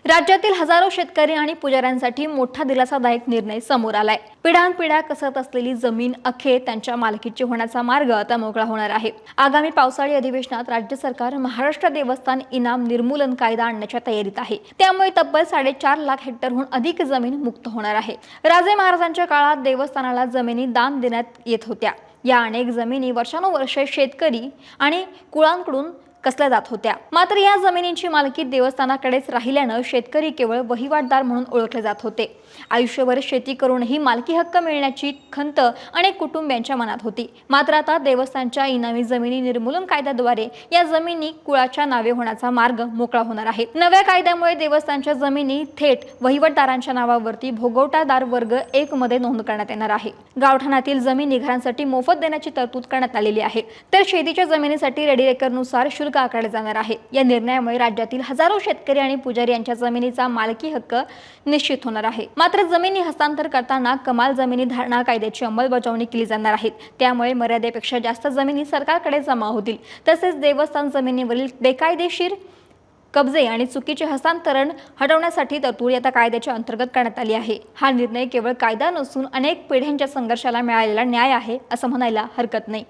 राज्यातील हजारो शेतकरी आणि पुजाऱ्यांसाठी मोठा दिलासादायक निर्णय समोर आलाय। पिढ्यानपिढ्या कसत असलेली जमीन अखेर त्यांच्या मालकीची होण्याचा मार्ग आता मोकळा होणार आहे। आगामी पावसाळी अधिवेशनात राज्य सरकार महाराष्ट्र देवस्थान इनाम निर्मूलन कायदा आणण्याच्या तयारीत आहे। त्यामुळे तब्बल 4.5 लाख हेक्टरहून अधिक जमीन मुक्त होणार आहे। राजे महाराजांच्या काळात देवस्थानाला जमिनी दान देण्यात येत होत्या। या अनेक जमिनी वर्षानुवर्षे शेतकरी आणि कुळांकडून कसल्या जात होत्या। मात्र या जमिनींची मालकी देवस्थानाकडेच राहिल्याने शेतकरी केवळ वहिवाटदार म्हणून ओळखले जात होते। आयुष्यभर शेती करूनही मालकी हक्क मिळण्याची खंत अनेक कुटुंबियांच्या मनात होती। मात्र आता देवस्थानच्या इनामी जमिनी निर्मूलन कायद्याद्वारे या जमिनी कुळाच्या नावे होण्याचा मार्ग मोकळा होणार आहे। नव्या कायद्यामुळे देवस्थानच्या जमिनी थेट वहिवाटदारांच्या नावावरती भोगवटादार वर्ग 1 मध्ये नोंद करण्यात येणार आहे। गावठाणातील जमिनी घरांसाठी मोफत देण्याची तरतूद करण्यात आलेली आहे। तर शेतीच्या जमिनीसाठी रेडिएकरनुसार शुल्क आकारले जाणार आहे। या निर्णयामुळे राज्यातील हजारो शेतकरी आणि पुजारी यांच्या जमिनीचा मालकी हक्क निश्चित होणार आहे। मात्र जमिनी हस्तांतर करताना कमाल जमिनी धारणा कायद्याची अंमलबजावणी केली जाणार आहे। त्यामुळे मर्यादेपेक्षा जास्त जमिनी सरकारकडे जमा होतील। तसेच देवस्थान जमिनीवरील बेकायदेशीर कब्जे आणि चुकीचे हस्तांतरण हटवण्यासाठी तरतूद आता कायद्याच्या अंतर्गत करण्यात आली आहे। हा निर्णय केवळ कायदा नसून अनेक पिढ्यांच्या संघर्षाला मिळालेला न्याय आहे असं म्हणायला हरकत नाही।